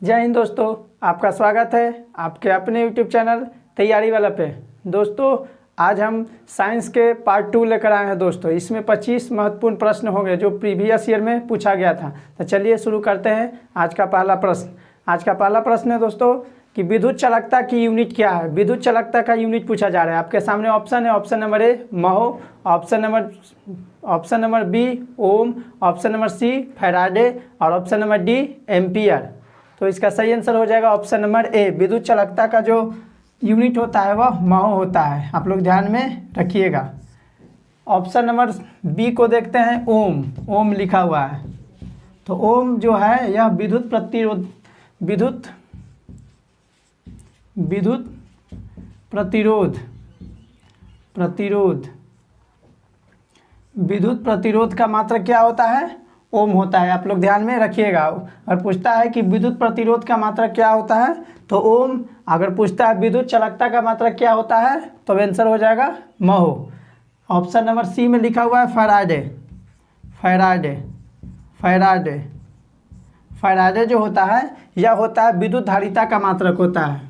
जय हिंद दोस्तों, आपका स्वागत है आपके अपने YouTube चैनल तैयारी वाला पे। दोस्तों आज हम साइंस के पार्ट 2 लेकर आए हैं। दोस्तों इसमें 25 महत्वपूर्ण प्रश्न होंगे जो प्रीवियस ईयर में पूछा गया था। तो चलिए शुरू करते हैं। आज का पहला प्रश्न है दोस्तों कि विद्युत चालकता की यूनिट क्या है। विद्युत चालकता का यूनिट पूछा जा रहा है। आपके सामने ऑप्शन है। Option number A mho, option number B ohm, option number C faraday और ऑप्शन नंबर डी एम्पियर। तो इसका सही आंसर हो जाएगा ऑप्शन नंबर ए। विद्युत चालकता का जो यूनिट होता है वह महो होता है। आप लोग ध्यान में रखिएगा। ऑप्शन नंबर बी को देखते हैं। ओम लिखा हुआ है। तो ओम जो है यह विद्युत प्रतिरोध का मात्रक क्या होता है? ओम होता है। आप लोग ध्यान में रखिएगा। और पूछता है कि विद्युत प्रतिरोध का मात्रक क्या होता है तो ओम। अगर पूछता है विद्युत चालकता का मात्रक क्या होता है तो आंसर हो जाएगा महो। ऑप्शन नंबर सी में लिखा हुआ है फैराडे जो होता है यह होता है विद्युत धारिता का मात्रक होता है।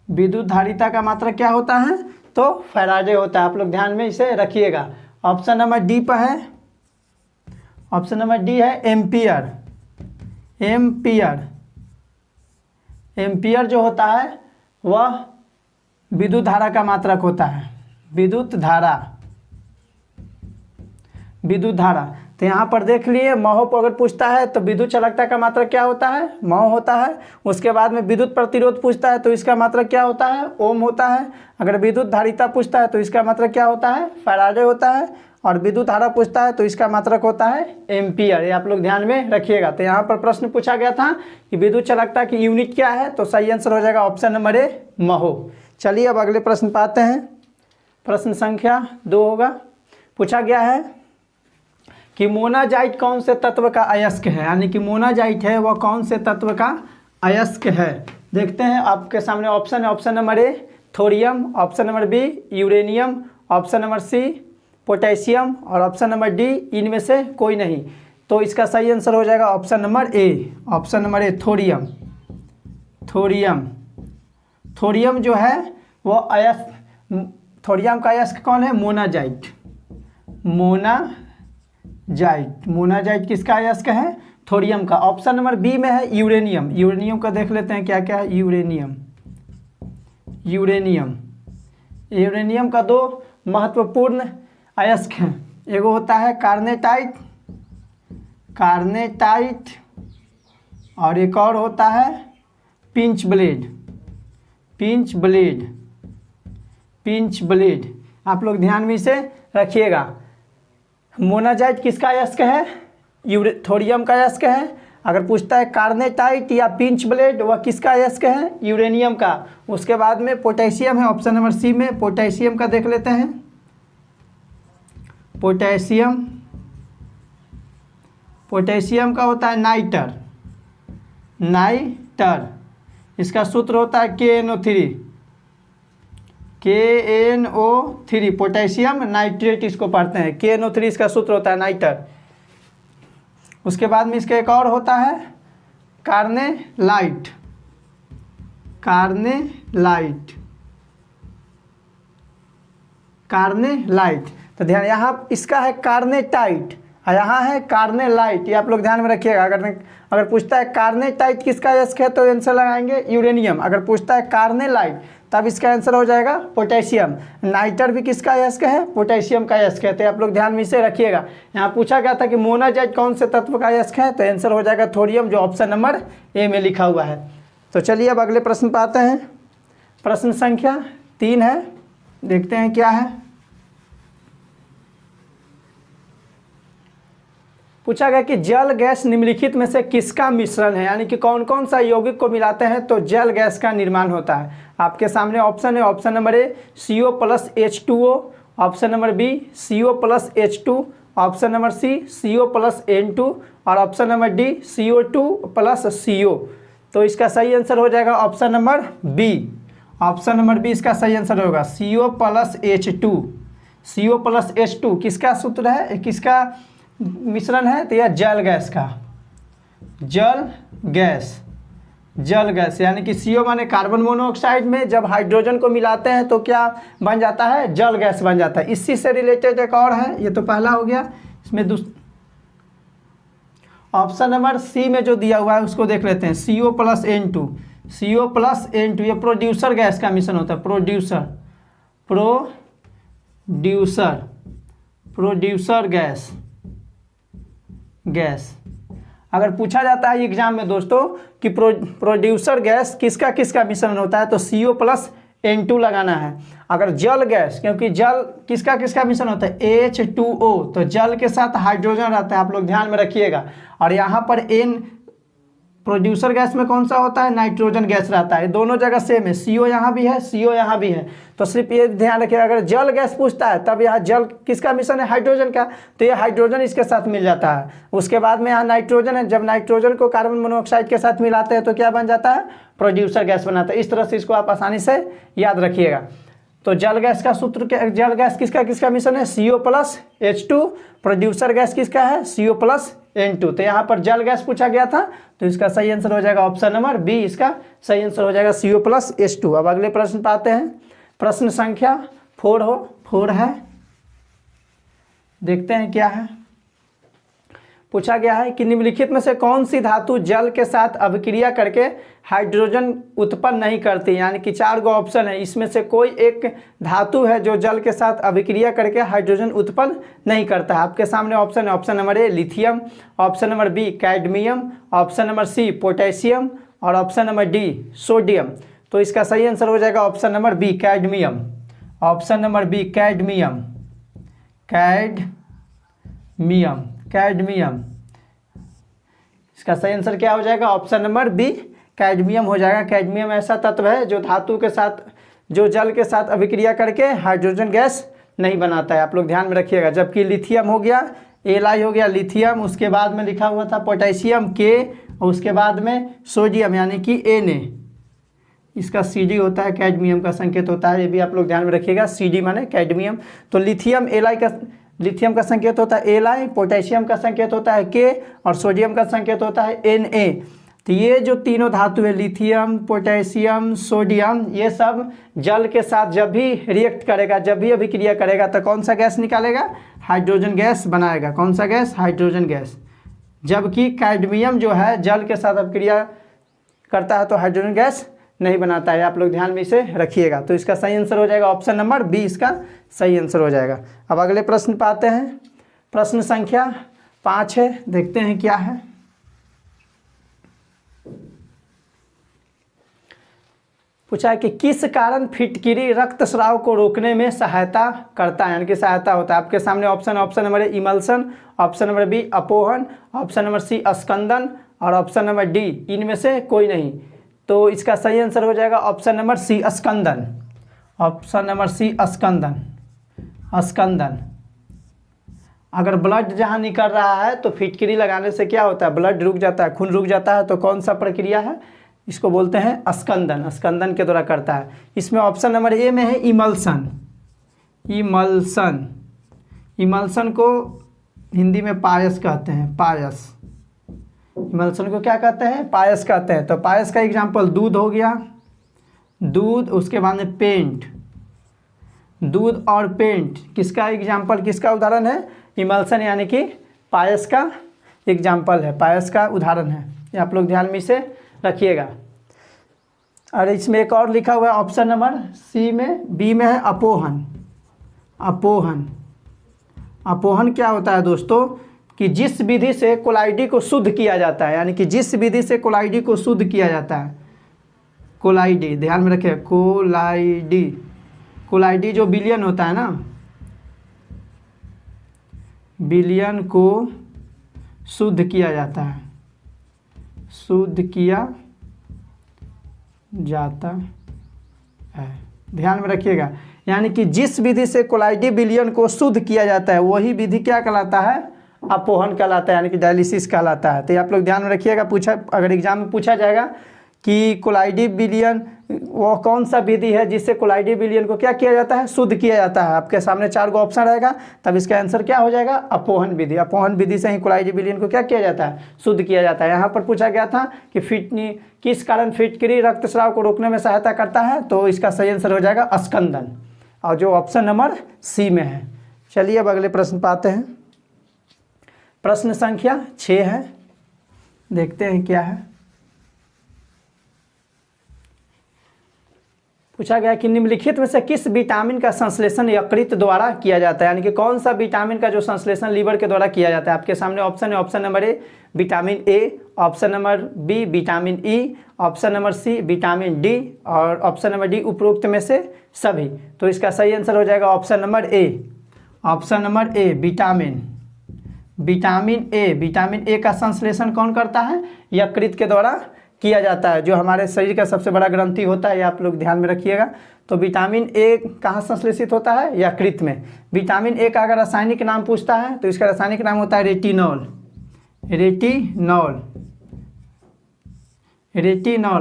विद्युत धारिता का मात्रक क्या होता है तो फैराडे होता है। आप लोग ध्यान में इसे रखिएगा। ऑप्शन नंबर डी पर है। ऑप्शन नंबर डी है एम्पियर जो होता है वह विद्युत धारा का मात्रक होता है। विद्युत धारा। तो यहाँ पर देख लिए महो को अगर पूछता है तो विद्युत चालकता का मात्रक क्या होता है? महो होता है। उसके बाद में विद्युत प्रतिरोध पूछता है तो इसका मात्रक क्या होता है? ओम होता है। अगर विद्युत धारिता पूछता है तो इसका मात्रक क्या होता है? फैराडे होता है। और विद्युत धारा पूछता है तो इसका मात्रक होता है एम्पियर। ये आप लोग ध्यान में रखिएगा। तो यहाँ पर प्रश्न पूछा गया था कि विद्युत चालकता की यूनिट क्या है तो सही आंसर हो जाएगा ऑप्शन नंबर ए महो। चलिए अब अगले प्रश्न पर आते हैं। प्रश्न संख्या 2 होगा। पूछा गया है कि मोनाजाइट कौन से तत्व का अयस्क है। यानी कि मोनाजाइट है वह कौन से तत्व का अयस्क है। देखते हैं आपके सामने ऑप्शन है। Option number A thorium, option number B uranium, option number C potassium और ऑप्शन नंबर डी इनमें से कोई नहीं। तो इसका सही आंसर हो जाएगा option number A. Option number A thorium जो है वो अयस्क। थोरियम का अयस्क कौन है? मोनाजाइट किसका अयस्क है? थोरियम का। ऑप्शन नंबर बी में है यूरेनियम का देख लेते हैं क्या क्या है। यूरेनियम का 2 महत्वपूर्ण अयस्क हैं। एगो होता है कार्नेटाइट और एक और होता है पिंच ब्लेड। आप लोग ध्यान में इसे रखिएगा। मोनाजाइट किसका अयस्क है? थोरियम का अयस्क है। अगर पूछता है कार्नेटाइट या पिंच ब्लेड वह किसका अयस्क है? यूरेनियम का। उसके बाद में पोटेशियम है। ऑप्शन नंबर सी में पोटेशियम का देख लेते हैं। पोटेशियम का होता है नाइटर। इसका सूत्र होता है KNO3 पोटेशियम नाइट्रेट इसको पढ़ते हैं। KNO3 इसका सूत्र होता है नाइटर। उसके बाद में इसका एक और होता है कार्नेलाइट। तो ध्यान, यहाँ इसका है कार्नेटाइट और यहाँ है कार्नेलाइट। ये आप लोग ध्यान में रखिएगा। अगर पूछता है कार्नेटाइट किसका अयस्क है तो आंसर लगाएंगे यूरेनियम। अगर पूछता है कार्नेलाइट तब इसका आंसर हो जाएगा पोटेशियम। नाइटर भी किसका अयस्क है? पोटेशियम का अयस्क है। तो आप लोग ध्यान में इसे रखिएगा। यहाँ पूछा गया था कि मोनाजाइट कौन से तत्व का अयस्क है तो आंसर हो जाएगा थोरियम जो ऑप्शन नंबर ए में लिखा हुआ है। तो चलिए अब अगले प्रश्न पर आते हैं। प्रश्न संख्या 3 है। देखते हैं क्या है। पूछा गया कि जल गैस निम्नलिखित में से किसका मिश्रण है। यानी कि कौन कौन सा यौगिक को मिलाते हैं तो जल गैस का निर्माण होता है। आपके सामने ऑप्शन है। Option number A CO+H2O, option number B CO+H2, option number C CO+N2 और ऑप्शन नंबर डी CO2+CO। तो इसका सही आंसर हो जाएगा option number B. Option number B इसका सही आंसर होगा CO+H2। CO+H2 किसका सूत्र है, किसका मिश्रण है तो यह जल गैस का, जल गैस यानी कि CO माने कार्बन मोनोऑक्साइड में जब हाइड्रोजन को मिलाते हैं तो क्या बन जाता है, जल गैस बन जाता है। इसी से रिलेटेड एक और है, ये तो पहला हो गया। इसमें ऑप्शन नंबर सी में जो दिया हुआ है उसको देख लेते हैं, CO + N2, CO + N2 ये प्रोड्यूसर गैस का मिश्रण होता है, प्रोड्यूसर गैस। अगर पूछा जाता है एग्जाम में दोस्तों कि प्रोड्यूसर गैस किसका किसका मिश्रण होता है तो CO + N2 लगाना है। अगर जल गैस, क्योंकि जल किसका किसका मिश्रण होता है, H2O, तो जल के साथ हाइड्रोजन रहता है, आप लोग ध्यान में रखिएगा। और यहाँ पर N प्रोड्यूसर गैस में कौन सा होता है, नाइट्रोजन गैस रहता है। दोनों जगह सेम है, CO यहाँ भी है, CO यहाँ भी है। तो सिर्फ ये ध्यान रखिएगा, अगर जल गैस पूछता है तब यहाँ जल किसका मिश्रण है, हाइड्रोजन का, तो ये हाइड्रोजन इसके साथ मिल जाता है। उसके बाद में यहाँ नाइट्रोजन है, जब नाइट्रोजन को कार्बन मोनोऑक्साइड के साथ मिलाते हैं तो क्या बन जाता है, प्रोड्यूसर गैस बनाता है। इस तरह से इसको आप आसानी से याद रखिएगा। तो जल गैस का सूत्र क्या, जल गैस किसका किसका मिश्रण है, CO + H2, प्रोड्यूसर गैस किसका है, CO + N2। तो यहाँ पर जल गैस पूछा गया था तो इसका सही आंसर हो जाएगा ऑप्शन नंबर बी, इसका सही आंसर हो जाएगा CO + H2। अब अगले प्रश्न पर आते हैं, प्रश्न संख्या 4 है, देखते हैं क्या है। पूछा गया है कि निम्नलिखित में से कौन सी धातु जल के साथ अभिक्रिया करके हाइड्रोजन उत्पन्न नहीं करती, यानी कि 4 गो ऑप्शन है, इसमें से कोई एक धातु है जो जल के साथ अभिक्रिया करके हाइड्रोजन उत्पन्न नहीं करता है। आपके सामने ऑप्शन है, option number A lithium, option number B cadmium, option number C potassium और ऑप्शन नंबर डी सोडियम। तो इसका सही आंसर हो जाएगा option number B cadmium, option number B cadmium. इसका सही आंसर क्या हो जाएगा, ऑप्शन नंबर बी कैडमियम हो जाएगा। कैडमियम ऐसा तत्व है जो धातु के साथ, जो जल के साथ अभिक्रिया करके हाइड्रोजन गैस नहीं बनाता है, आप लोग ध्यान में रखिएगा। जबकि लिथियम हो गया, Li हो गया लिथियम, उसके बाद में लिखा हुआ था पोटेशियम K, और उसके बाद में सोडियम यानी कि Na, इसका Cd होता है, कैडमियम का संकेत होता है, ये भी आप लोग ध्यान में रखिएगा। Cd माने कैडमियम। तो लिथियम का संकेत होता है Li, पोटेशियम का संकेत होता है K और सोडियम का संकेत होता है Na। तो ये जो तीनों धातु है लिथियम, पोटेशियम, सोडियम, ये सब जल के साथ जब भी रिएक्ट करेगा, जब भी अभिक्रिया करेगा तो कौन सा गैस निकालेगा, हाइड्रोजन गैस बनाएगा। कौन सा गैस, हाइड्रोजन गैस। जबकि कैडमियम जो है जल के साथ अभिक्रिया करता है तो हाइड्रोजन गैस नहीं बनाता है, आप लोग ध्यान में इसे रखिएगा। तो इसका सही आंसर हो जाएगा ऑप्शन नंबर बी, इसका सही आंसर हो जाएगा। अब अगले प्रश्न पर आते हैं, प्रश्न संख्या 5 है, देखते हैं क्या है। पूछा है कि किस कारण फिटकिरी रक्तस्राव को रोकने में सहायता करता है, यानी कि सहायता होता है। आपके सामने option number A emulsion, option number B अपोहन, ऑप्शन नंबर सी स्कंदन और ऑप्शन नंबर डी इनमें से कोई नहीं। तो इसका सही आंसर हो जाएगा ऑप्शन नंबर सी स्कंदन, ऑप्शन नंबर सी स्कंदन। अगर ब्लड जहाँ निकल रहा है तो फिटकिरी लगाने से क्या होता है, ब्लड रुक जाता है, खून रुक जाता है। तो कौन सा प्रक्रिया है, इसको बोलते हैं स्कंदन, स्कंदन के द्वारा करता है। इसमें ऑप्शन नंबर ए में है इमल्सन। इमल्सन को हिंदी में पायस कहते हैं, पायस। इमल्सन को क्या कहते हैं, पायस कहते हैं। तो पायस का एग्जाम्पल दूध हो गया, दूध, उसके बाद में पेंट, दूध और पेंट किसका एग्जाम्पल, किसका उदाहरण है, इमल्सन यानी कि पायस का एग्जाम्पल है, पायस का उदाहरण है। ये आप लोग ध्यान में इसे रखिएगा। और इसमें एक और लिखा हुआ है ऑप्शन नंबर सी में, बी में है अपोहन। अपोहन क्या होता है दोस्तों, कि जिस विधि से कोलाइडी को शुद्ध किया जाता है, यानी कि जिस विधि से कोलाइडी को शुद्ध किया जाता है, कोलाइडी ध्यान में रखिए, कोलाइडी जो विलयन होता है ना, विलयन को शुद्ध किया जाता है, शुद्ध किया जाता है, ध्यान में रखिएगा। यानी कि जिस विधि से कोलाइडी विलयन को शुद्ध किया जाता है वही विधि क्या कहलाता है, अपोहन कहलाता है, यानी कि डायलिसिस कहलाता है। तो आप लोग ध्यान में रखिएगा। अगर एग्जाम में पूछा जाएगा कि कोलाइडी विलयन वो कौन सा विधि है जिससे कोलाइडी विलयन को क्या किया जाता है, शुद्ध किया जाता है। आपके सामने 4 गो ऑप्शन रहेगा, तब इसका आंसर क्या हो जाएगा, अपोहन विधि। अपोहन विधि से ही कोलाइडी विलयन को क्या किया जाता है, शुद्ध किया जाता है। यहाँ पर पूछा गया था कि किस कारण फिटकरी रक्तस्राव को रोकने में सहायता करता है, तो इसका सही आंसर हो जाएगा स्कंदन, और जो ऑप्शन नंबर सी में है। चलिए अब अगले प्रश्न पर आते हैं। प्रश्न संख्या 6 है, देखते हैं क्या है। पूछा गया कि निम्नलिखित में से किस विटामिन का संश्लेषण यकृत द्वारा किया जाता है, यानी कि कौन सा विटामिन का जो संश्लेषण लीवर के द्वारा किया जाता है। आपके सामने ऑप्शन है, option number A vitamin A, option number B vitamin E, option number C vitamin D, और ऑप्शन नंबर डी उपरोक्त में से सभी। तो इसका सही आंसर हो जाएगा option number A. Option number A vitamin ए का संश्लेषण कौन करता है, यकृत के द्वारा किया जाता है, जो हमारे शरीर का सबसे बड़ा ग्रंथि होता है, ये आप लोग ध्यान में रखिएगा। तो विटामिन ए कहाँ संश्लेषित होता है, यकृत में। विटामिन ए का अगर रासायनिक नाम पूछता है तो इसका रासायनिक नाम होता है रेटिनॉल।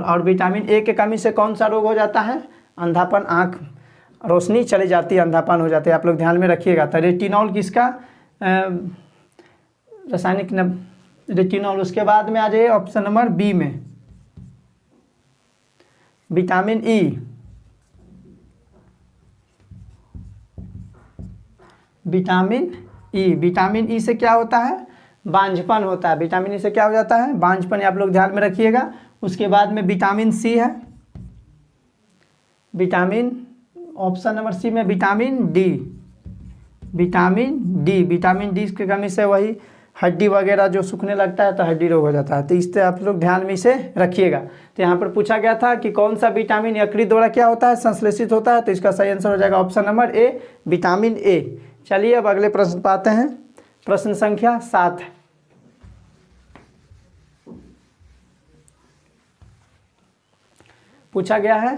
और विटामिन ए के कमी से कौन सा रोग हो जाता है, अंधापन, आँख रोशनी चली जाती है, अंधापन हो जाती है, आप लोग ध्यान में रखिएगा। तो रेटिनॉल किसका रासायनिक नाम, रेटिनॉल। उसके बाद में आ जाइए ऑप्शन नंबर बी में विटामिन ई। विटामिन ई से क्या होता है, बांझपन होता है। विटामिन ई से क्या हो जाता है, बांझपन, आप लोग ध्यान में रखिएगा। उसके बाद में विटामिन सी है, ऑप्शन नंबर सी में विटामिन डी की कमी से वही हड्डी वगैरह जो सूखने लगता है तो हड्डी रोग हो जाता है। तो इससे आप लोग ध्यान में इसे रखिएगा। तो यहाँ पर पूछा गया था कि कौन सा विटामिन यकृत द्वारा क्या होता है, संश्लेषित होता है, तो इसका सही आंसर हो जाएगा ऑप्शन नंबर ए विटामिन ए। चलिए अब अगले प्रश्न पर आते हैं। प्रश्न संख्या 7 है। पूछा गया है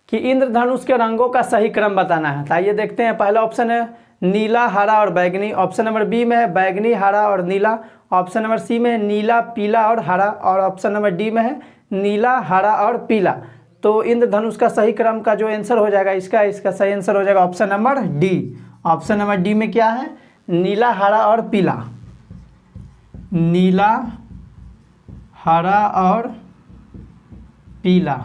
कि इंद्रधनुष के रंगों का सही क्रम बताना है। तो आइए देखते हैं। पहला ऑप्शन है नीला, हरा और बैगनी। ऑप्शन नंबर बी में है बैगनी, हरा और नीला। ऑप्शन नंबर सी में है नीला, पीला और हरा। और ऑप्शन नंबर डी में है नीला, हरा और पीला। तो इंद्रधनुष का सही क्रम का जो आंसर हो जाएगा इसका सही आंसर हो जाएगा option number D. Option number D में क्या है, नीला, हरा और पीला। नीला, हरा और पीला।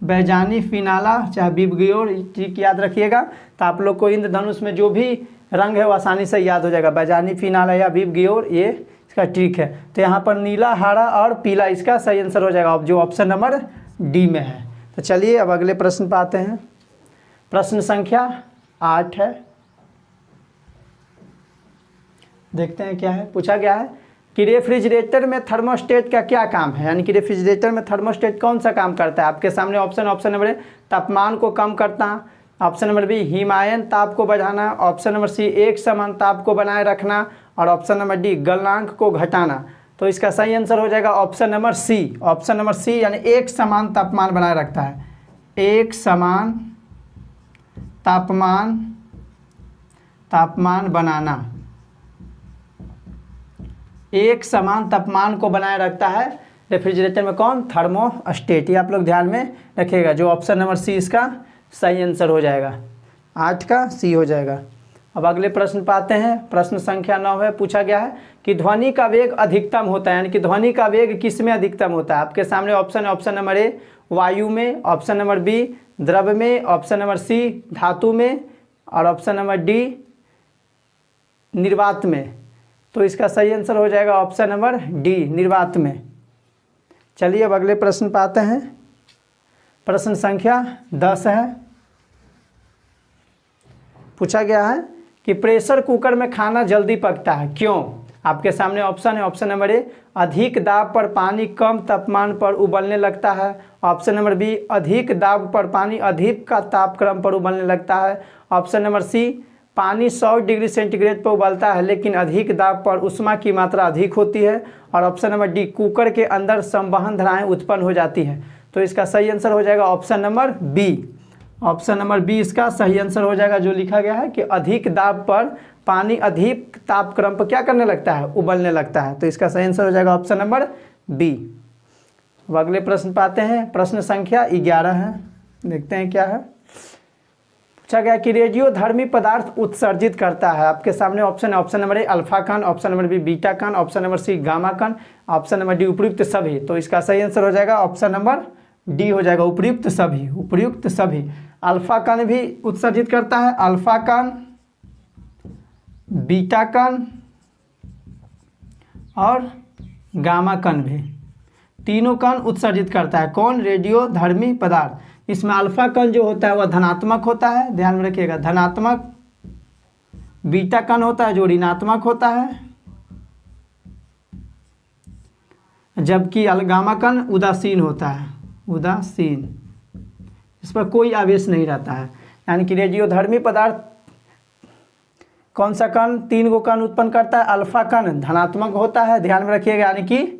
बैजानी, फिनाला, चाहे विबग्योर, ट्रिक याद रखिएगा। तो आप लोग को इंद्रधनुष में जो भी रंग है वो आसानी से याद हो जाएगा। बैजानी, फिनाला या विबग्योर, ये इसका ट्रिक है। तो यहाँ पर नीला, हरा और पीला इसका सही आंसर हो जाएगा, जो ऑप्शन नंबर डी में है। तो चलिए अब अगले प्रश्न पर आते हैं। प्रश्न संख्या 8 है, देखते हैं क्या है। पूछा गया है कि रेफ्रिजरेटर में थर्मोस्टेट का क्या काम है, यानी कि रेफ्रिजरेटर में थर्मोस्टेट कौन सा काम करता है। आपके सामने ऑप्शन नंबर ए तापमान को कम करना, ऑप्शन नंबर बी हिमायन ताप को बढ़ाना, ऑप्शन नंबर सी एक समान ताप को बनाए रखना, और ऑप्शन नंबर डी गलनांक को घटाना। तो इसका सही आंसर हो जाएगा option number C. Option number C यानी एक समान तापमान बनाए रखता है। एक समान तापमान बनाना, एक समान तापमान को बनाए रखता है रेफ्रिजरेटर में। कौन, थर्मोस्टेट। ये आप लोग ध्यान में रखिएगा, जो ऑप्शन नंबर सी इसका सही आंसर हो जाएगा। 8 का सी हो जाएगा। अब अगले प्रश्न पर आते हैं। प्रश्न संख्या 9 है। पूछा गया है कि ध्वनि का वेग अधिकतम होता है, यानी कि ध्वनि का वेग किस में अधिकतम होता है। आपके सामने ऑप्शन है, ऑप्शन नंबर ए वायु में, ऑप्शन नंबर बी द्रव में, ऑप्शन नंबर सी धातु में, और ऑप्शन नंबर डी निर्वात में। तो इसका सही आंसर हो जाएगा ऑप्शन नंबर डी निर्वात में। चलिए अब अगले प्रश्न पर आते हैं। प्रश्न संख्या 10 है। पूछा गया है कि प्रेशर कुकर में खाना जल्दी पकता है, क्यों। आपके सामने ऑप्शन है, ऑप्शन नंबर ए अधिक दाब पर पानी कम तापमान पर उबलने लगता है। ऑप्शन नंबर बी अधिक दाब पर पानी अधिक का तापक्रम पर उबलने लगता है। ऑप्शन नंबर सी पानी 100 डिग्री सेंटीग्रेड पर उबलता है लेकिन अधिक दाब पर उष्मा की मात्रा अधिक होती है। और ऑप्शन नंबर डी कुकर के अंदर संवहन धाराएं उत्पन्न हो जाती हैं। तो इसका सही आंसर हो जाएगा option number B. Option number B इसका सही आंसर हो जाएगा, जो लिखा गया है कि अधिक दाब पर पानी अधिक तापक्रम पर क्या करने लगता है, उबलने लगता है। तो इसका सही आंसर हो जाएगा ऑप्शन नंबर बी। अब अगले प्रश्न पाते हैं, प्रश्न संख्या 11 है, देखते हैं क्या है। पूछा गया कि रेडियोधर्मी पदार्थ उत्सर्जित करता है। आपके सामने ऑप्शन है, ऑप्शन नंबर ए अल्फा कण, ऑप्शन नंबर बी बीटा कण, ऑप्शन नंबर सी गामा कण, ऑप्शन नंबर डी उपयुक्त सभी। तो इसका सही आंसर हो जाएगा ऑप्शन नंबर डी हो जाएगा, उपयुक्त सभी। उपयुक्त सभी। अल्फा कण भी उत्सर्जित करता है, अल्फा कण, बीटा कण और गामा कण भी, तीनों कण उत्सर्जित करता है। कौन? रेडियोधर्मी पदार्थ। इसमें अल्फा कण जो होता है वह धनात्मक होता है, ध्यान में रखिएगा, धनात्मक। बीटा कण होता है जो ऋणात्मक होता है, जबकि गामा कण उदासीन होता है, उदासीन, इस पर कोई आवेश नहीं रहता है। यानी कि रेडियोधर्मी पदार्थ कौन सा कण? 3 गो कण उत्पन्न करता है। अल्फा कण धनात्मक होता है, ध्यान में रखिएगा, यानी कि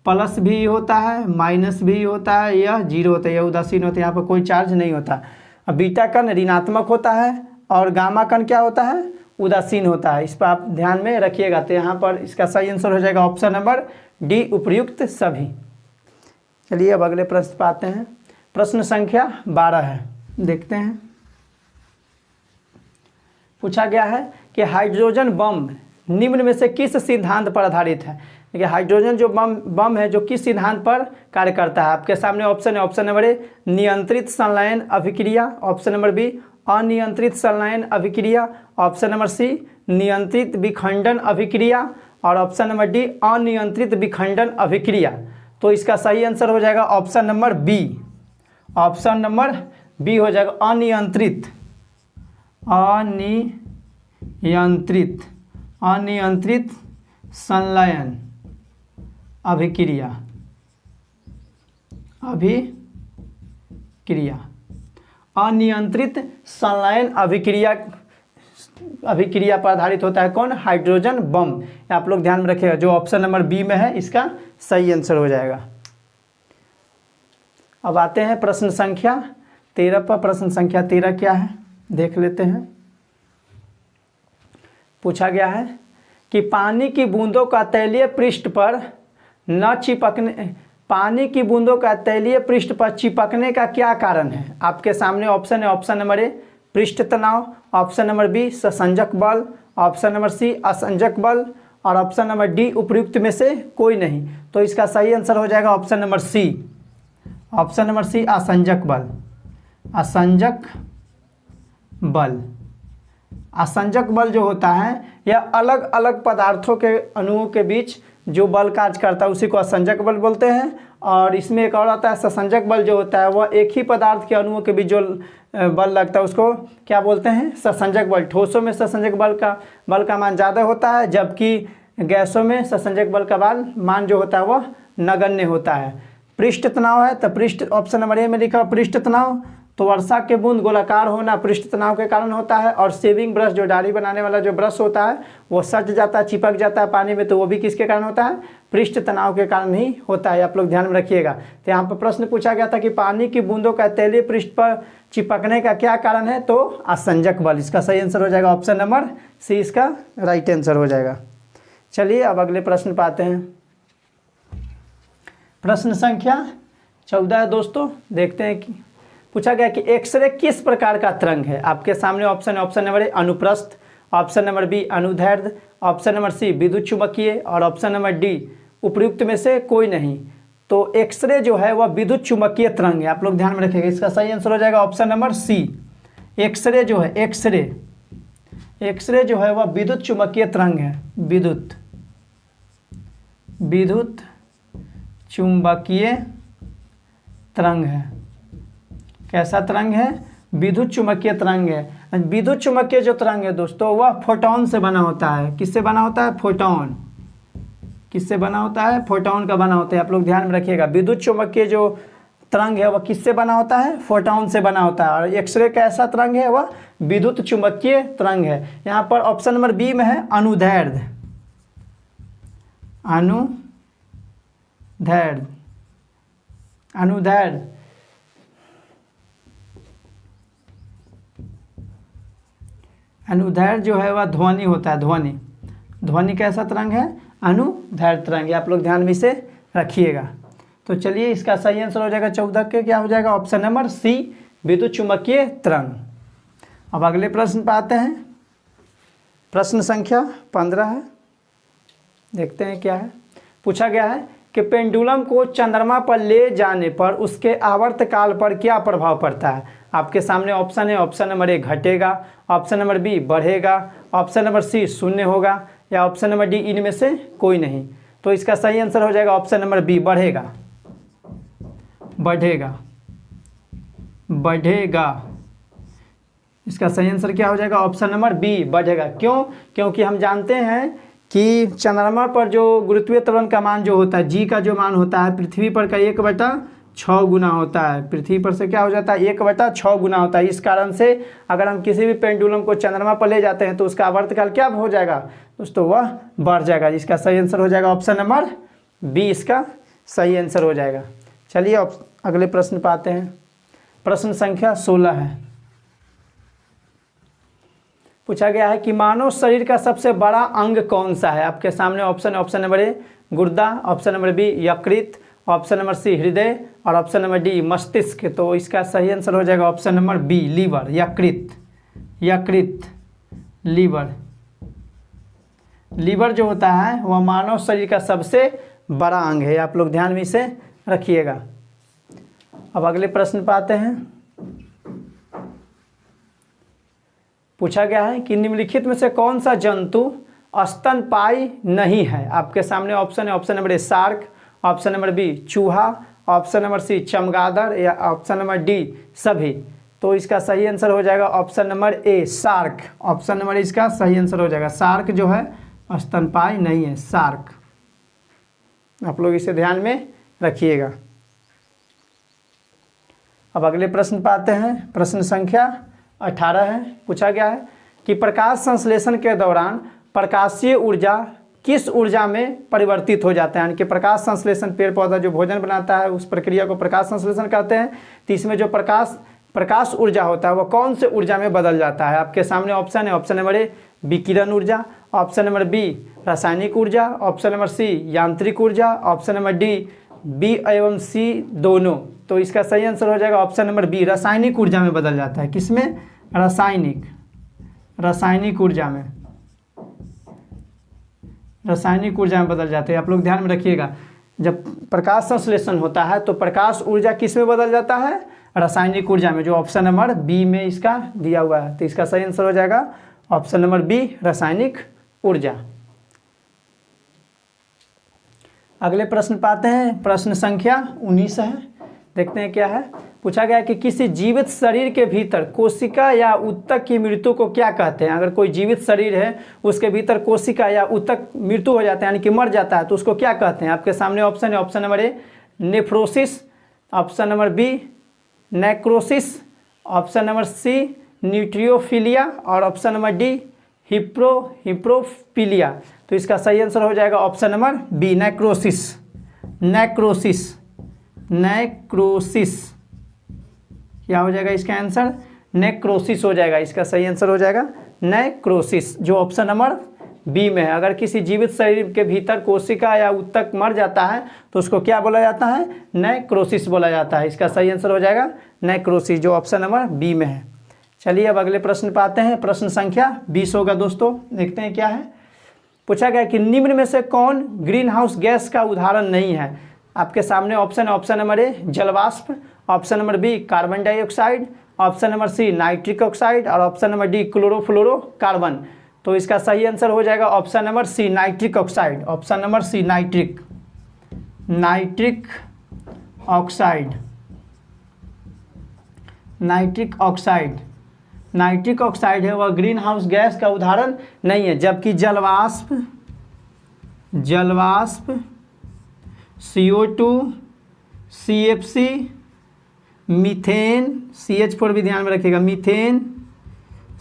प्लस भी होता है, माइनस भी होता है, यह जीरो होता है, यह उदासीन होता है, यहाँ पर कोई चार्ज नहीं होता। अब बीटा कण ऋणात्मक होता है और गामा कण क्या होता है? उदासीन होता है। इस पर आप ध्यान में रखिएगा। तो यहाँ पर इसका सही आंसर हो जाएगा ऑप्शन नंबर डी, उपयुक्त सभी। चलिए अब अगले प्रश्न पर आते हैं। प्रश्न संख्या 12 है, देखते हैं। पूछा गया है कि हाइड्रोजन बम निम्न में से किस सिद्धांत पर आधारित है। देखिए हाइड्रोजन जो बम है जो किस सिद्धांत पर कार्य करता है। आपके सामने ऑप्शन है, ऑप्शन नंबर ए नियंत्रित संलयन अभिक्रिया, ऑप्शन नंबर बी अनियंत्रित संलयन अभिक्रिया, ऑप्शन नंबर सी नियंत्रित विखंडन अभिक्रिया और ऑप्शन नंबर डी अनियंत्रित विखंडन अभिक्रिया। तो इसका सही आंसर हो जाएगा option number B. Option number B हो जाएगा अनियंत्रित, अनियंत्रित, अनियंत्रित संलयन अभिक्रिया, अभिक्रिया, अनियंत्रित संलयन अभिक्रिया पर आधारित होता है। कौन? Hydrogen bomb. आप लोग ध्यान में रखिएगा, जो ऑप्शन नंबर बी में है इसका सही आंसर हो जाएगा। अब आते हैं प्रश्न संख्या 13 पर। प्रश्न संख्या 13 क्या है देख लेते हैं। पूछा गया है कि पानी की बूंदों का तैलीय पृष्ठ पर न चिपकने, पानी की बूंदों का तैलीय पृष्ठ पर चिपकने का क्या कारण है। आपके सामने ऑप्शन है, ऑप्शन नंबर ए पृष्ठ तनाव, ऑप्शन नंबर बी ससंजक बल, ऑप्शन नंबर सी असंजक बल और ऑप्शन नंबर डी उपयुक्त में से कोई नहीं। तो इसका सही आंसर हो जाएगा option number C. Option number C असंजक बल, असंजक बल। असंजक बल जो होता है यह अलग अलग पदार्थों के अणुओं के बीच जो बल कार्य करता है उसी को असंजक बल बोलते हैं। और इसमें एक और आता है ससंजक बल, जो होता है वह एक ही पदार्थ के अणुओं के बीच जो बल लगता है उसको क्या बोलते हैं? ससंजक बल। ठोसों में ससंजक बल का मान ज़्यादा होता है, जबकि गैसों में ससंजक बल का मान जो होता है वह नगण्य होता है। पृष्ठ तनाव है तो पृष्ठ, ऑप्शन नंबर ए में लिखा पृष्ठ तनाव, तो वर्षा के बूंद गोलाकार होना पृष्ठ तनाव के कारण होता है। और शेविंग ब्रश जो दाढ़ी बनाने वाला जो ब्रश होता है वो सट जाता है, चिपक जाता है पानी में, तो वो भी किसके कारण होता है? पृष्ठ तनाव के कारण ही होता है। आप लोग ध्यान में रखिएगा। तो यहाँ पर प्रश्न पूछा गया था कि पानी की बूंदों का तैलीय पृष्ठ पर चिपकने का क्या कारण है, तो असंजक बल। इसका सही आंसर हो जाएगा ऑप्शन नंबर सी, इसका राइट आंसर हो जाएगा। चलिए अब अगले प्रश्न पर आते हैं। प्रश्न संख्या 14 है दोस्तों, देखते हैं कि पूछा गया कि एक्सरे किस प्रकार का तरंग है। आपके सामने ऑप्शन है, ऑप्शन नंबर ए अनुप्रस्थ, ऑप्शन नंबर बी अनुदैर्ध्य, ऑप्शन नंबर सी विद्युत चुम्बकीय और ऑप्शन नंबर डी उपयुक्त में से कोई नहीं। तो एक्सरे जो है वह विद्युत चुम्बकीय तरंग है। आप लोग ध्यान में रखिएगा, इसका सही आंसर हो जाएगा ऑप्शन नंबर सी। एक्सरे जो है, एक्सरे जो है वह विद्युत चुम्बकीय तरंग है। विद्युत चुम्बकीय तरंग है। कैसा तरंग है? विद्युत चुम्बकीय तरंग है। विद्युत चुम्बकीय जो तरंग है दोस्तों वह फोटोन से बना होता है। किससे बना होता है? फोटोन। किससे बना होता है? फोटोन का बना होता है। आप लोग ध्यान में रखिएगा, विद्युत चुम्बकीय जो तरंग है वह किससे बना होता है? फोटोन से बना होता है। और एक्सरे कैसा तरंग है? वह विद्युत चुम्बकीय तरंग है। यहाँ पर ऑप्शन नंबर बी में है अनुदैर्ध्य, अनुदैर्ध्य, अनुदैर्ध्य। अनुदैर्ध्य जो है वह ध्वनि होता है। ध्वनि, ध्वनि कैसा तरंग है? अनुदैर्ध्य तरंग है। आप लोग ध्यान में इसे रखिएगा। तो चलिए इसका सही आंसर हो जाएगा 14 के क्या हो जाएगा ऑप्शन नंबर सी विद्युत चुम्बकीय तरंग। अब अगले प्रश्न पे आते हैं। प्रश्न संख्या 15 है, देखते हैं क्या है। पूछा गया है कि पेंडुलम को चंद्रमा पर ले जाने पर उसके आवर्तकाल पर क्या प्रभाव पड़ता है। आपके सामने ऑप्शन है, ऑप्शन नंबर ए घटेगा, ऑप्शन नंबर बी बढ़ेगा, ऑप्शन नंबर सी शून्य होगा या ऑप्शन नंबर डी इनमें से कोई नहीं। तो इसका सही आंसर हो जाएगा ऑप्शन नंबर बी बढ़ेगा। बढ़ेगा, बढ़ेगा, इसका सही आंसर क्या हो जाएगा ऑप्शन नंबर बी बढ़ेगा। क्यों? क्योंकि हम जानते हैं कि चंद्रमा पर जो गुरुत्वीय त्वरण का मान जो होता है, जी का जो मान होता है पृथ्वी पर का 1/6 गुना होता है। पृथ्वी पर से क्या हो जाता है 1/6 गुना होता है। इस कारण से अगर हम किसी भी पेंडुलम को चंद्रमा पर ले जाते हैं तो उसका आवर्तकाल क्या हो जाएगा दोस्तों, वह बढ़ जाएगा। इसका सही आंसर हो जाएगा ऑप्शन नंबर बी, इसका सही आंसर हो जाएगा। चलिए अगले प्रश्न पर आते हैं। प्रश्न संख्या 16 है। पूछा गया है कि मानव शरीर का सबसे बड़ा अंग कौन सा है। आपके सामने ऑप्शन है, ऑप्शन नंबर ए गुर्दा, ऑप्शन नंबर बी यकृत, ऑप्शन नंबर सी हृदय और ऑप्शन नंबर डी मस्तिष्क। तो इसका सही आंसर हो जाएगा ऑप्शन नंबर बी लीवर, यकृत। यकृत, लीवर। लीवर जो होता है वह मानव शरीर का सबसे बड़ा अंग है, आप लोग ध्यान में इसे रखिएगा। अब अगले प्रश्न पर आते हैं। पूछा गया है कि निम्नलिखित में से कौन सा जंतु स्तनपायी नहीं है। आपके सामने ऑप्शन है, option number A shark, option number B चूहा, ऑप्शन नंबर सी चमगादड़ या ऑप्शन नंबर डी सभी। तो इसका सही आंसर हो जाएगा option number A shark. Option number इसका सही आंसर हो जाएगा। शार्क जो है स्तनपायी नहीं है, शार्क। आप लोग इसे ध्यान में रखिएगा। अब अगले प्रश्न पर आते हैं। प्रश्न संख्या 18 है। पूछा गया है कि प्रकाश संश्लेषण के दौरान प्रकाशीय ऊर्जा किस ऊर्जा में परिवर्तित हो जाता है। यानी कि प्रकाश संश्लेषण, पेड़ पौधा जो भोजन बनाता है उस प्रक्रिया को प्रकाश संश्लेषण कहते हैं। तो इसमें जो प्रकाश ऊर्जा होता है वह कौन से ऊर्जा में बदल जाता है। आपके सामने ऑप्शन है, ऑप्शन नंबर ए विकिरण ऊर्जा, ऑप्शन नंबर बी रासायनिक ऊर्जा, ऑप्शन नंबर सी यांत्रिक ऊर्जा, ऑप्शन नंबर डी बी एवं सी दोनों। तो इसका सही आंसर हो जाएगा ऑप्शन नंबर बी रासायनिक ऊर्जा में बदल जाता है। किसमें? रासायनिक ऊर्जा में, रासायनिक ऊर्जा में बदल जाते हैं। आप लोग ध्यान में रखिएगा, जब प्रकाश संश्लेषण होता है तो प्रकाश ऊर्जा किस में बदल जाता है? रासायनिक ऊर्जा में, जो ऑप्शन नंबर बी में इसका दिया हुआ है। तो इसका सही आंसर हो जाएगा ऑप्शन नंबर बी रासायनिक ऊर्जा। अगले प्रश्न पाते हैं। प्रश्न संख्या 19 है, देखते हैं क्या है। पूछा गया कि किसी जीवित शरीर के भीतर कोशिका या ऊतक की मृत्यु को क्या कहते हैं। अगर कोई जीवित शरीर है उसके भीतर कोशिका या ऊतक मृत्यु हो जाता है यानी कि मर जाता है तो उसको क्या कहते हैं। आपके सामने ऑप्शन है, option number A nephrosis, option number B necrosis, option number C neutrophilia और ऑप्शन नंबर डी हिप्रोफिलिया। तो इसका सही आंसर हो जाएगा option number B necrosis. Necrosis, necrosis क्या हो जाएगा इसका आंसर? नेक्रोसिस हो जाएगा। इसका सही आंसर हो जाएगा नेक्रोसिस, जो ऑप्शन नंबर बी में है। अगर किसी जीवित शरीर के भीतर कोशिका या ऊतक मर जाता है तो उसको क्या बोला जाता है? नेक्रोसिस बोला जाता है। इसका सही आंसर हो जाएगा नेक्रोसिस, जो ऑप्शन नंबर बी में है। चलिए अब अगले प्रश्न पर आते हैं। प्रश्न संख्या 20 होगा दोस्तों, देखते हैं क्या है। पूछा गया कि निम्न में से कौन ग्रीन हाउस गैस का उदाहरण नहीं है। आपके सामने ऑप्शन है, ऑप्शन नंबर ए जलवाष्प, option number B carbon dioxide, option number C nitric oxide और ऑप्शन नंबर डी क्लोरोफ्लोरोकार्बन। तो इसका सही आंसर हो जाएगा option number C nitric oxide. Option number C nitric oxide. Nitric oxide, nitric oxide है वह green house gas का उदाहरण नहीं है, जबकि जलवाष्प CO2, CFC, मीथेन, CH4 भी ध्यान में रखिएगा, मीथेन,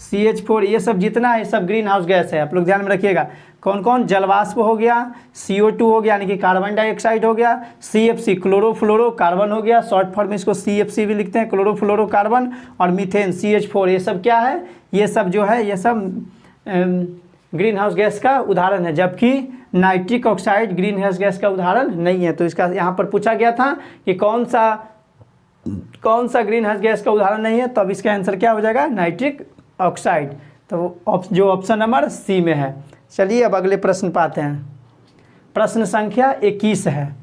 CH4 ये सब जितना है सब ग्रीन हाउस गैस है। आप लोग ध्यान में रखिएगा कौन कौन? जलवाष्प हो गया, CO2 हो गया यानी कि कार्बन डाइऑक्साइड हो गया, CFC क्लोरोफ्लोरोकार्बन हो गया, शॉर्ट फॉर्म में इसको CFC भी लिखते हैं क्लोरोफ्लोरोकार्बन, और मीथेन CH4 ये सब क्या है? ये सब जो है ये सब ग्रीन हाउस गैस का उदाहरण है, जबकि nitric oxide green house gas का उदाहरण नहीं है। तो इसका यहाँ पर पूछा गया था कि कौन सा ग्रीन हाउस गैस का उदाहरण नहीं है, तो अब इसका आंसर क्या हो जाएगा, नाइट्रिक ऑक्साइड। तो जो ऑप्शन नंबर सी में है। चलिए अब अगले प्रश्न पे आते हैं। प्रश्न संख्या 21 है।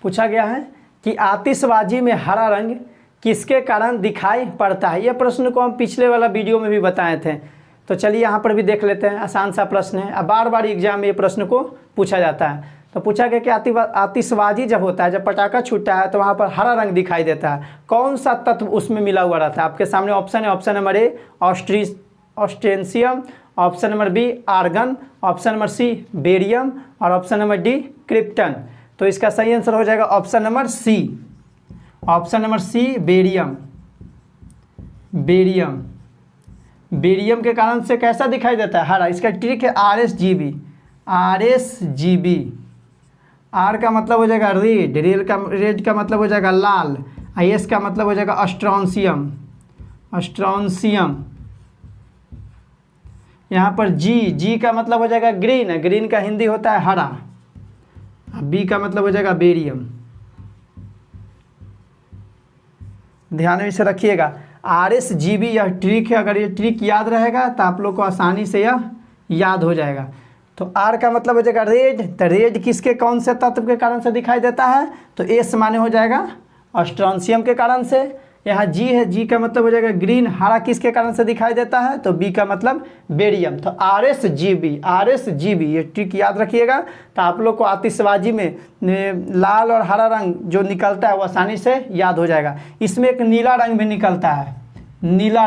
पूछा गया है कि आतिशबाजी में हरा रंग किसके कारण दिखाई पड़ता है। यह प्रश्न को हम पिछले वाला वीडियो में भी बताए थे, तो चलिए यहाँ पर भी देख लेते हैं। आसान सा प्रश्न है, अब बार बार एग्जाम में ये प्रश्न को पूछा जाता है। तो पूछा गया कि आतिशबाजी जब होता है, जब पटाखा छूटता है तो वहाँ पर हरा रंग दिखाई देता है, कौन सा तत्व उसमें मिला हुआ रहता है। आपके सामने ऑप्शन है, option number A strontium, option number B argon, option number C barium और ऑप्शन नंबर डी क्रिप्टन। तो इसका सही आंसर हो जाएगा option number C. Option number C barium. Barium के कारण से कैसा दिखाई देता है, हरा। इसका ट्रिक है RSGB। आर का मतलब हो जाएगा रेड, रेड का मतलब हो जाएगा लाल, एस का मतलब हो जाएगा अस्ट्रॉन्सियम। यहाँ पर जी का मतलब हो जाएगा ग्रीन, ग्रीन का हिंदी होता है हरा। बी का मतलब हो जाएगा बेरियम। ध्यान में इसे रखिएगा, RSGB यह ट्रिक है। अगर ये ट्रिक याद रहेगा तो आप लोग को आसानी से यह याद हो जाएगा। तो आर का मतलब हो जाएगा रेड, तो रेड किसके कौन से तत्व के कारण से दिखाई देता है, तो एस माने हो जाएगा अस्ट्रॉन्सियम के कारण से। यहाँ जी है, जी का मतलब हो जाएगा ग्रीन, हरा किसके कारण से दिखाई देता है, तो बी का मतलब बेरियम। तो RSGB ये ट्रिक याद रखिएगा। तो आप लोग को आतिशबाजी में लाल और हरा रंग जो निकलता है वो आसानी से याद हो जाएगा। इसमें एक नीला रंग भी निकलता है, नीला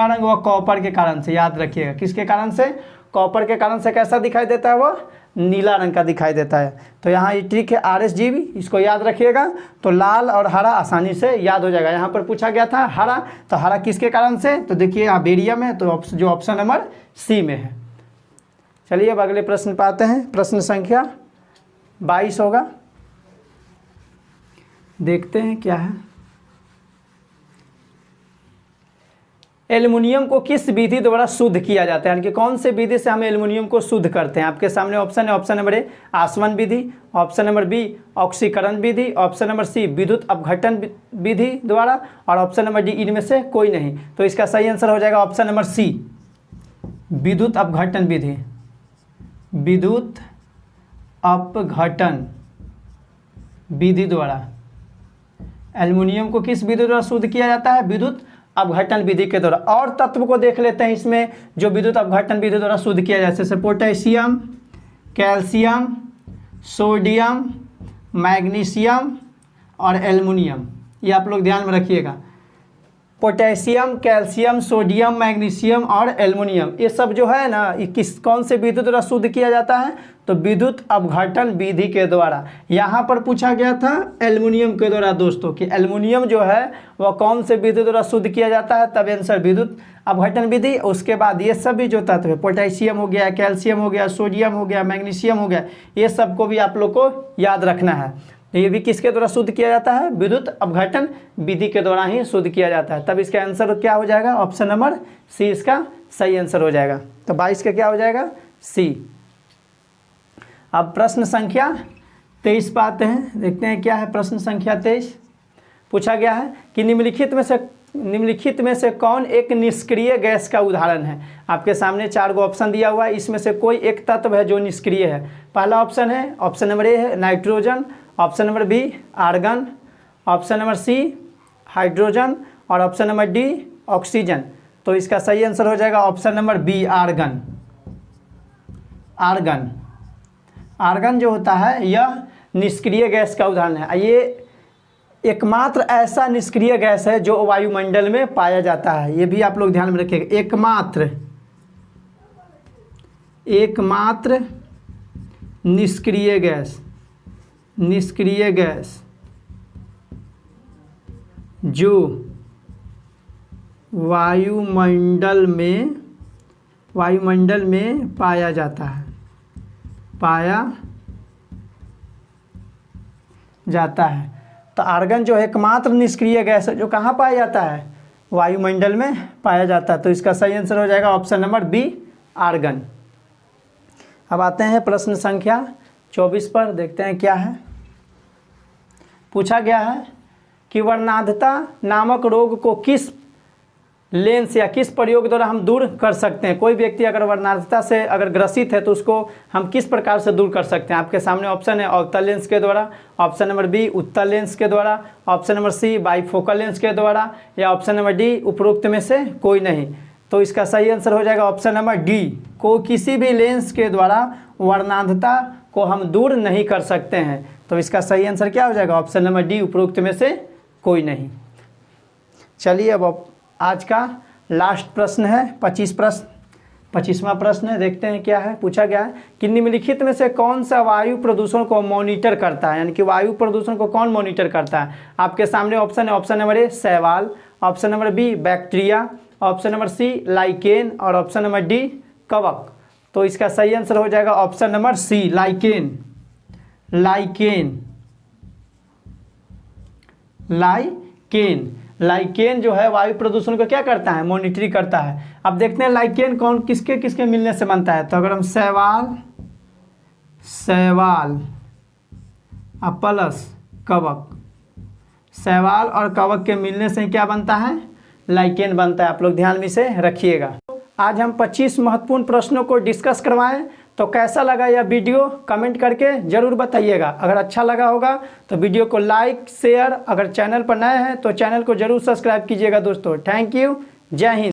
रंग वह कॉपर के कारण से, याद रखिएगा किसके कारण से, कॉपर के कारण से कैसा दिखाई देता है, वो नीला रंग का दिखाई देता है। तो यहाँ ये ट्रिक है RSGB, इसको याद रखिएगा। तो लाल और हरा आसानी से याद हो जाएगा। यहाँ पर पूछा गया था हरा, तो हरा किसके कारण से, तो देखिए यहाँ बेरियम है, तो जो ऑप्शन नंबर सी में है। चलिए अब अगले प्रश्न पे आते हैं। प्रश्न संख्या 22 होगा, देखते हैं क्या है। एल्युमिनियम को किस विधि द्वारा शुद्ध किया जाता है, यानी कि कौन से विधि से हम एल्युमिनियम को शुद्ध करते हैं। आपके सामने ऑप्शन है, ऑप्शन नंबर ए आसवन विधि, ऑप्शन नंबर बी ऑक्सीकरण विधि, ऑप्शन नंबर सी विद्युत अपघटन विधि द्वारा और ऑप्शन नंबर डी इनमें से कोई नहीं। तो इसका सही आंसर हो जाएगा ऑप्शन नंबर सी विद्युत अपघटन विधि। विद्युत अपघटन विधि द्वारा एल्युमिनियम को किस विधि द्वारा शुद्ध किया जाता है, विद्युत अपघटन विधि के द्वारा। और तत्व को देख लेते हैं इसमें जो विद्युत अपघटन विधि द्वारा शुद्ध किया जाता है, जैसे पोटेशियम, कैल्शियम, सोडियम, मैग्नीशियम और एल्युमिनियम। ये आप लोग ध्यान में रखिएगा, पोटेशियम, कैल्शियम, सोडियम, मैग्नीशियम और एल्युमिनियम, ये सब जो है ना, ये कौन से विद्युत द्वारा शुद्ध किया जाता है, तो विद्युत अपघटन विधि के द्वारा। यहाँ पर पूछा गया था एल्युमिनियम के द्वारा दोस्तों, कि एल्युमिनियम जो है वह कौन से विद्युत द्वारा शुद्ध किया जाता है, तब आंसर विद्युत अपघटन विधि। उसके बाद ये सभी जो तत्व है, पोटेशियम हो गया, कैल्शियम हो गया, सोडियम हो गया, मैग्नीशियम हो गया, ये सबको भी आप लोग को याद रखना है। ये भी किसके द्वारा शुद्ध किया जाता है, विद्युत अपघटन विधि के द्वारा ही शुद्ध किया जाता है। तब इसका आंसर क्या हो जाएगा, ऑप्शन नंबर सी इसका सही आंसर हो जाएगा। तो 22 का क्या हो जाएगा, सी। अब प्रश्न संख्या 23 पे आते हैं, देखते हैं क्या है प्रश्न संख्या 23। पूछा गया है कि निम्नलिखित में से कौन एक निष्क्रिय गैस का उदाहरण है। आपके सामने 4 गो ऑप्शन दिया हुआ है, इसमें से कोई एक तत्व है जो निष्क्रिय है। पहला ऑप्शन है, ऑप्शन नंबर ए है nitrogen, option number B argon, option number C hydrogen और ऑप्शन नंबर डी ऑक्सीजन। तो इसका सही आंसर हो जाएगा option number B argon. Argon जो होता है यह निष्क्रिय गैस का उदाहरण है। ये एकमात्र ऐसा निष्क्रिय गैस है जो वायुमंडल में पाया जाता है, ये भी आप लोग ध्यान में रखिएगा। एकमात्र निष्क्रिय गैस जो वायुमंडल में पाया जाता है। तो आर्गन जो है एकमात्र निष्क्रिय गैस है जो कहाँ पाया जाता है, वायुमंडल में पाया जाता है। तो इसका सही आंसर हो जाएगा ऑप्शन नंबर बी, आर्गन। अब आते हैं प्रश्न संख्या 24 पर, देखते हैं क्या है। पूछा गया है कि वर्णांधता नामक रोग को किस लेंस या किस प्रयोग द्वारा हम दूर कर सकते हैं। कोई व्यक्ति अगर वर्णांधता से अगर ग्रसित है तो उसको हम किस प्रकार से दूर कर सकते हैं। आपके सामने ऑप्शन है अवतल लेंस के द्वारा, ऑप्शन नंबर बी उत्तल लेंस के द्वारा, option number C bifocal lens के द्वारा, या ऑप्शन नंबर डी उपरोक्त में से कोई नहीं। तो इसका सही आंसर हो जाएगा ऑप्शन नंबर डी, को किसी भी लेंस के द्वारा वर्णांधता को हम दूर नहीं कर सकते हैं। तो इसका सही आंसर क्या हो जाएगा, ऑप्शन नंबर डी, उपरोक्त में से कोई नहीं। चलिए अब आज का लास्ट प्रश्न है 25वां प्रश्न है, देखते हैं क्या है। पूछा गया है कि निम्नलिखित में से कौन सा वायु प्रदूषण को मॉनिटर करता है, यानी कि वायु प्रदूषण को कौन मॉनिटर करता है। आपके सामने ऑप्शन है, ऑप्शन नंबर ए शैवाल, option number B bacteria, option number C lichen, और ऑप्शन नंबर डी कवक। तो इसका सही आंसर हो जाएगा option number C, lichen. Lichen जो है वायु प्रदूषण को क्या करता है, मॉनिटरिंग करता है। अब देखते हैं लाइकेन कौन किसके किसके मिलने से बनता है। तो अगर हम शैवाल प्लस कवक, शैवाल और कवक के मिलने से क्या बनता है, लाइकेन बनता है। आप लोग ध्यान में से रखिएगा। आज हम 25 महत्वपूर्ण प्रश्नों को डिस्कस करवाएं। तो कैसा लगा यह वीडियो कमेंट करके ज़रूर बताइएगा। अगर अच्छा लगा होगा तो वीडियो को लाइक शेयर, अगर चैनल पर नए हैं तो चैनल को ज़रूर सब्सक्राइब कीजिएगा दोस्तों। थैंक यू, जय हिंद।